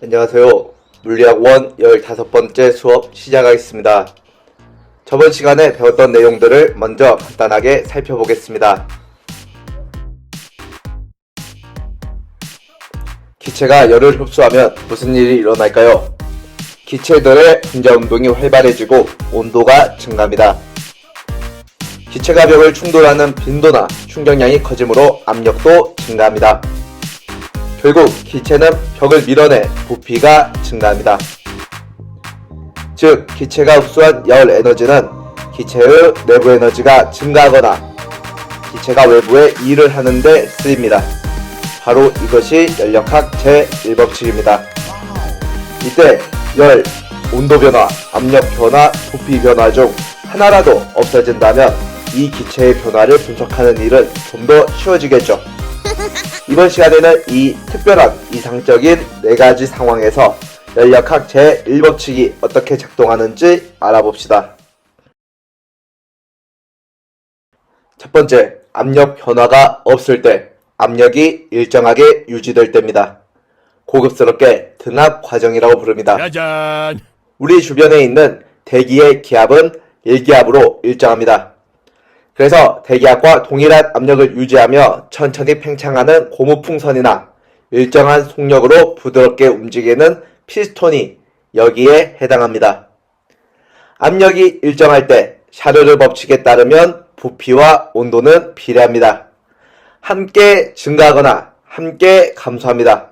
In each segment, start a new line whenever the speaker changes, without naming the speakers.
안녕하세요. 물리학 1 15번째 수업 시작하겠습니다. 저번 시간에 배웠던 내용들을 먼저 간단하게 살펴보겠습니다. 기체가 열을 흡수하면 무슨 일이 일어날까요? 기체들의 분자 운동이 활발해지고 온도가 증가합니다. 기체가 벽을 충돌하는 빈도나 충격량이 커지므로 압력도 증가합니다. 결국 기체는 벽을 밀어내 부피가 증가합니다. 즉, 기체가 흡수한 열 에너지는 기체의 내부 에너지가 증가하거나 기체가 외부에 일을 하는 데 쓰입니다. 바로 이것이 연력학 제1법칙입니다. 이때 열, 온도 변화, 압력 변화, 부피 변화 중 하나라도 없어진다면 이 기체의 변화를 분석하는 일은 좀 더 쉬워지겠죠. 이번 시간에는 이 특별한 이상적인 4가지 상황에서 연력학 제1법칙이 어떻게 작동하는지 알아봅시다. 첫 번째, 압력 변화가 없을 때, 압력이 일정하게 유지될 때입니다. 고급스럽게 등압 과정이라고 부릅니다.
짜잔!
우리 주변에 있는 대기의 기압은 일기압으로 일정합니다. 그래서 대기압과 동일한 압력을 유지하며 천천히 팽창하는 고무풍선이나 일정한 속력으로 부드럽게 움직이는 피스톤이 여기에 해당합니다. 압력이 일정할 때 샤르르 법칙에 따르면 부피와 온도는 비례합니다. 함께 증가하거나 함께 감소합니다.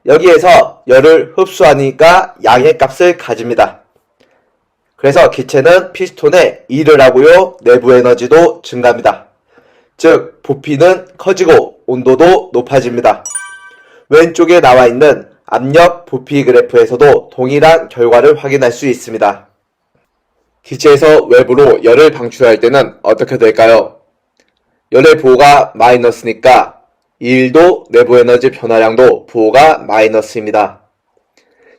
여기에서 열을 흡수하니까 양의 값을 가집니다. 그래서 기체는 피스톤에 일을 하고요, 내부 에너지도 증가합니다. 즉, 부피는 커지고 온도도 높아집니다. 왼쪽에 나와 있는 압력 부피 그래프에서도 동일한 결과를 확인할 수 있습니다. 기체에서 외부로 열을 방출할 때는 어떻게 될까요? 열의 부호가 마이너스니까 일도 내부 에너지 변화량도 부호가 마이너스입니다.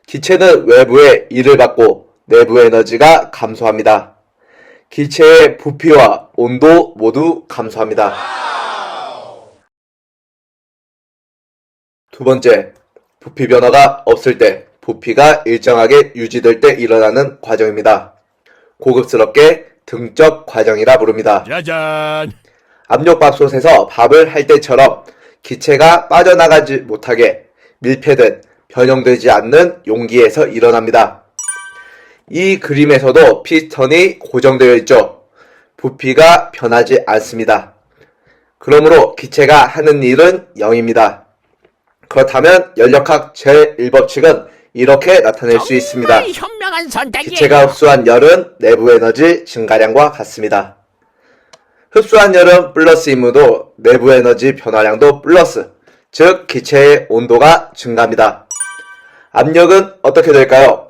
기체는 외부에 일을 받고 내부 에너지가 감소합니다. 기체의 부피와 온도 모두 감소합니다. 두 번째, 부피 변화가 없을 때 부피가 일정하게 유지될 때 일어나는 과정입니다. 고급스럽게 등적 과정이라 부릅니다.
짜잔!
압력밥솥에서 밥을 할 때처럼 기체가 빠져나가지 못하게 밀폐된 변형되지 않는 용기에서 일어납니다. 이 그림에서도 피스턴이 고정되어 있죠. 부피가 변하지 않습니다. 그러므로 기체가 하는 일은 0입니다. 그렇다면 연력학 제1법칙은 이렇게 나타낼 수 있습니다.
현명한 선택이에요.
기체가 흡수한 열은 내부 에너지 증가량과 같습니다. 흡수한 열은 플러스이므로 내부 에너지 변화량도 플러스, 즉 기체의 온도가 증가합니다. 압력은 어떻게 될까요?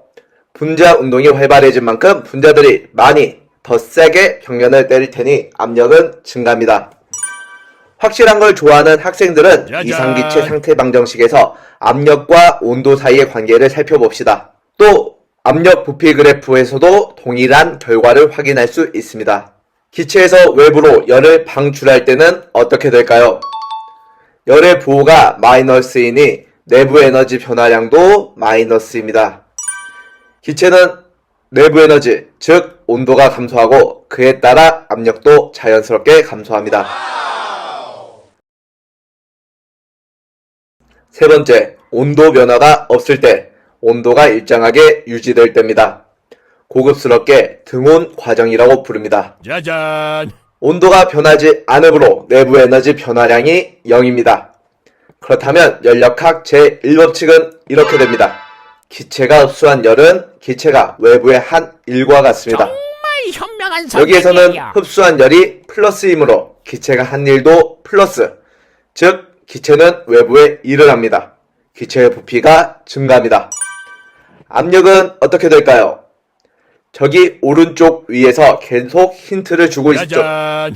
분자 운동이 활발해진 만큼 분자들이 많이 더 세게 벽면을 때릴 테니 압력은 증가합니다. 확실한 걸 좋아하는 학생들은
짜잔!
이상기체 상태 방정식에서 압력과 온도 사이의 관계를 살펴봅시다. 또 압력 부피 그래프에서도 동일한 결과를 확인할 수 있습니다. 기체에서 외부로 열을 방출할 때는 어떻게 될까요? 열의 부호가 마이너스이니 내부 에너지 변화량도 마이너스입니다. 기체는 내부 에너지, 즉 온도가 감소하고 그에 따라 압력도 자연스럽게 감소합니다. 세 번째, 온도 변화가 없을 때 온도가 일정하게 유지될 때입니다. 고급스럽게 등온 과정이라고 부릅니다.
짜잔!
온도가 변하지 않으므로 내부 에너지 변화량이 0입니다. 그렇다면 연력학 제1법칙은 이렇게 됩니다. 기체가 흡수한 열은 기체가 외부에 한 일과 같습니다.
정말 현명한 선택이에요.
여기에서는 흡수한 열이 플러스이므로 기체가 한 일도 플러스, 즉 기체는 외부에 일을 합니다. 기체의 부피가 증가합니다. 압력은 어떻게 될까요? 저기 오른쪽 위에서 계속 힌트를 주고 있죠.
짜잔!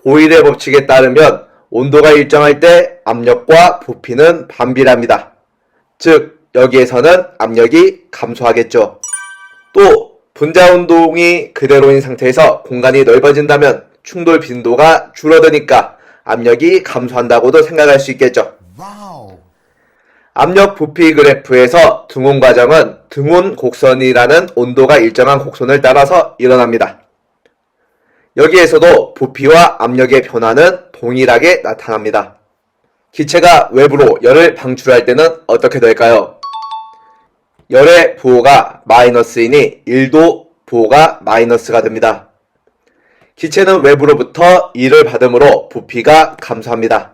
보일의 법칙에 따르면 온도가 일정할 때 압력과 부피는 반비례합니다. 즉 여기에서는 압력이 감소하겠죠. 또 분자 운동이 그대로인 상태에서 공간이 넓어진다면 충돌 빈도가 줄어드니까 압력이 감소한다고도 생각할 수 있겠죠. 압력 부피 그래프에서 등온 과정은 등온 곡선이라는 온도가 일정한 곡선을 따라서 일어납니다. 여기에서도 부피와 압력의 변화는 동일하게 나타납니다. 기체가 외부로 열을 방출할 때는 어떻게 될까요? 열의 부호가 마이너스이니 1도 부호가 마이너스가 됩니다. 기체는 외부로부터 E를 받음으로 부피가 감소합니다.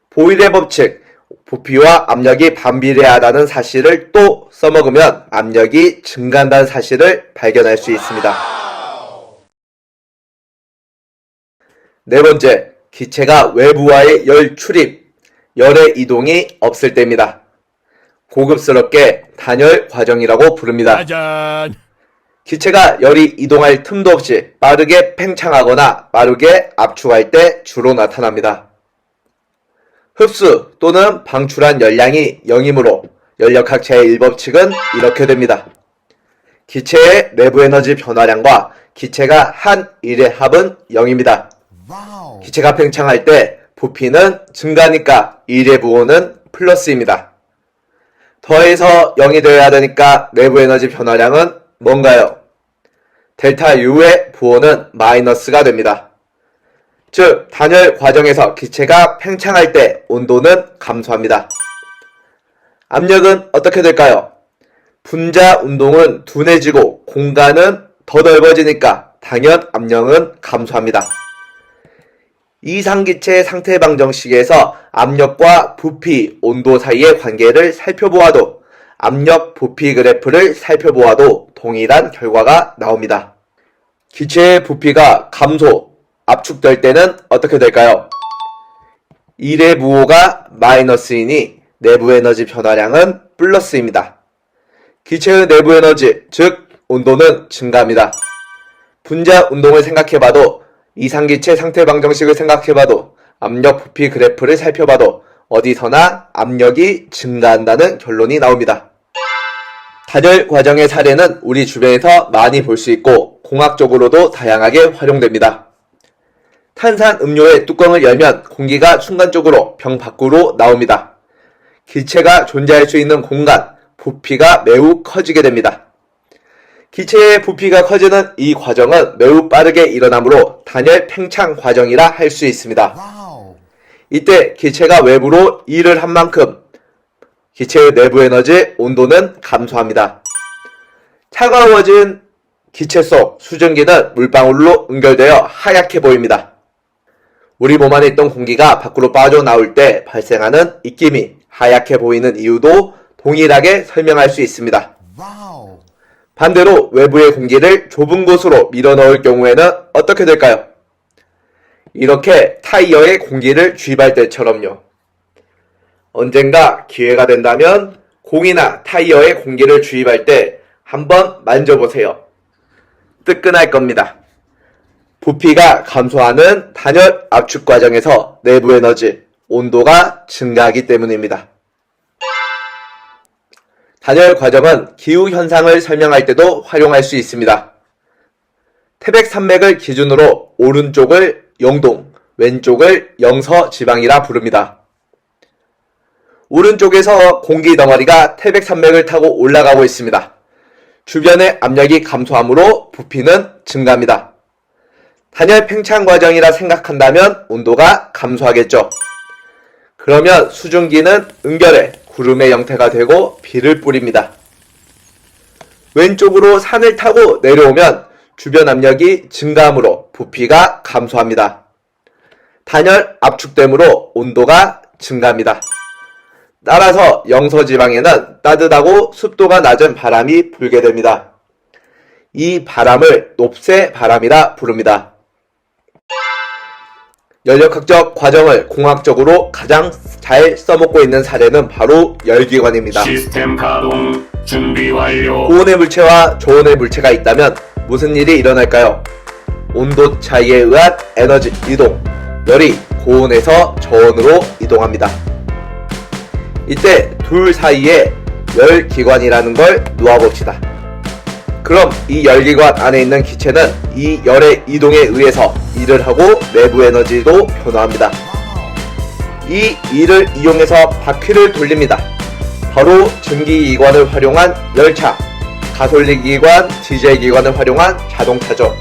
보일의 법칙, 부피와 압력이 반비례하다는 사실을 또 써먹으면 압력이 증가한다는 사실을 발견할 수 있습니다. 네 번째, 기체가 외부와의 열 출입, 열의 이동이 없을 때입니다. 고급스럽게 단열 과정이라고 부릅니다.
짜잔.
기체가 열이 이동할 틈도 없이 빠르게 팽창하거나 빠르게 압축할 때 주로 나타납니다. 흡수 또는 방출한 열량이 0이므로 연력학 제1법칙은 이렇게 됩니다. 기체의 내부 에너지 변화량과 기체가 한 일의 합은 0입니다. 기체가 팽창할 때 부피는 증가니까 일의 부호는 플러스입니다. 더해서 0이 되어야 되니까 내부 에너지 변화량은 뭔가요? 델타 U의 부호는 마이너스가 됩니다. 즉, 단열 과정에서 기체가 팽창할 때 온도는 감소합니다. 압력은 어떻게 될까요? 분자 운동은 둔해지고 공간은 더 넓어지니까 당연 압력은 감소합니다. 이상기체 상태 방정식에서 압력과 부피, 온도 사이의 관계를 살펴보아도 압력 부피 그래프를 살펴보아도 동일한 결과가 나옵니다. 기체의 부피가 감소, 압축될 때는 어떻게 될까요? 1의 부호가 마이너스이니 내부 에너지 변화량은 플러스입니다. 기체의 내부 에너지, 즉 온도는 증가합니다. 분자 운동을 생각해봐도 이상기체 상태 방정식을 생각해봐도 압력 부피 그래프를 살펴봐도 어디서나 압력이 증가한다는 결론이 나옵니다. 단열 과정의 사례는 우리 주변에서 많이 볼 수 있고 공학적으로도 다양하게 활용됩니다. 탄산 음료의 뚜껑을 열면 공기가 순간적으로 병 밖으로 나옵니다. 기체가 존재할 수 있는 공간, 부피가 매우 커지게 됩니다. 기체의 부피가 커지는 이 과정은 매우 빠르게 일어나므로 단열 팽창 과정이라 할 수 있습니다. 이때 기체가 외부로 일을 한 만큼 기체의 내부 에너지 온도는 감소합니다. 차가워진 기체 속 수증기는 물방울로 응결되어 하얗게 보입니다. 우리 몸 안에 있던 공기가 밖으로 빠져나올 때 발생하는 입김이 하얗게 보이는 이유도 동일하게 설명할 수 있습니다. 반대로 외부의 공기를 좁은 곳으로 밀어넣을 경우에는 어떻게 될까요? 이렇게 타이어에 공기를 주입할 때처럼요. 언젠가 기회가 된다면 공이나 타이어에 공기를 주입할 때 한번 만져보세요. 뜨끈할 겁니다. 부피가 감소하는 단열 압축 과정에서 내부 에너지, 온도가 증가하기 때문입니다. 단열 과정은 기후현상을 설명할 때도 활용할 수 있습니다. 태백산맥을 기준으로 오른쪽을 영동, 왼쪽을 영서지방이라 부릅니다. 오른쪽에서 공기 덩어리가 태백산맥을 타고 올라가고 있습니다. 주변의 압력이 감소하므로 부피는 증가합니다. 단열 팽창 과정이라 생각한다면 온도가 감소하겠죠. 그러면 수증기는 응결해 구름의 형태가 되고 비를 뿌립니다. 왼쪽으로 산을 타고 내려오면 주변 압력이 증가하므로 부피가 감소합니다. 단열 압축됨으로 온도가 증가합니다. 따라서 영서지방에는 따뜻하고 습도가 낮은 바람이 불게 됩니다. 이 바람을 높새 바람이라 부릅니다. 연력학적 과정을 공학적으로 가장 잘 써먹고 있는 사례는 바로 열기관입니다.
시스템 가동 준비 완료.
고온의 물체와 저온의 물체가 있다면 무슨 일이 일어날까요? 온도 차이에 의한 에너지 이동, 열이 고온에서 저온으로 이동합니다. 이때 둘 사이에 열기관이라는 걸 놓아봅시다. 그럼 이 열기관 안에 있는 기체는 이 열의 이동에 의해서 일을 하고 내부 에너지도 변화합니다. 이 일을 이용해서 바퀴를 돌립니다. 바로 전기기관을 활용한 열차, 가솔린기관, 디젤기관을 활용한 자동차죠.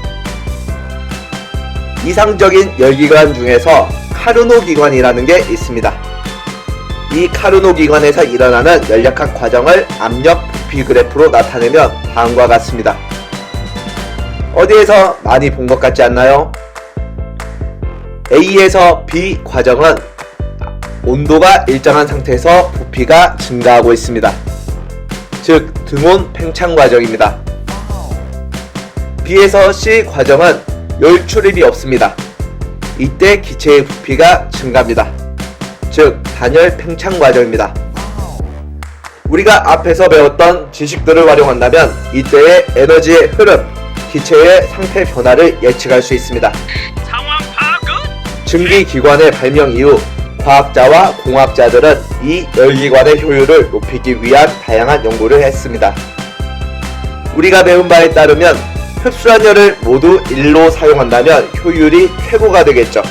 이상적인 열기관 중에서 카르노 기관이라는 게 있습니다. 이 카르노 기관에서 일어나는 연력학 과정을 압력 부피 그래프로 나타내면 다음과 같습니다. 어디에서 많이 본 것 같지 않나요? A에서 B 과정은 온도가 일정한 상태에서 부피가 증가하고 있습니다. 즉 등온 팽창 과정입니다. B에서 C 과정은 열 출입이 없습니다. 이때 기체의 부피가 증가합니다. 즉 단열 팽창 과정입니다. 우리가 앞에서 배웠던 지식들을 활용한다면 이때의 에너지의 흐름, 기체의 상태 변화를 예측할 수 있습니다.
상황 파악은
증기기관의 발명 이후 과학자와 공학자들은 이 열기관의 효율을 높이기 위한 다양한 연구를 했습니다. 우리가 배운 바에 따르면 흡수한 열을 모두 1로 사용한다면 효율이 최고가 되겠죠.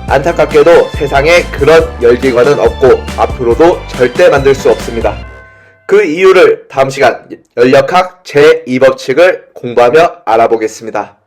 안타깝게도 세상에 그런 열기관은 없고 앞으로도 절대 만들 수 없습니다. 그 이유를 다음 시간 연력학 제2법칙을 공부하며 알아보겠습니다.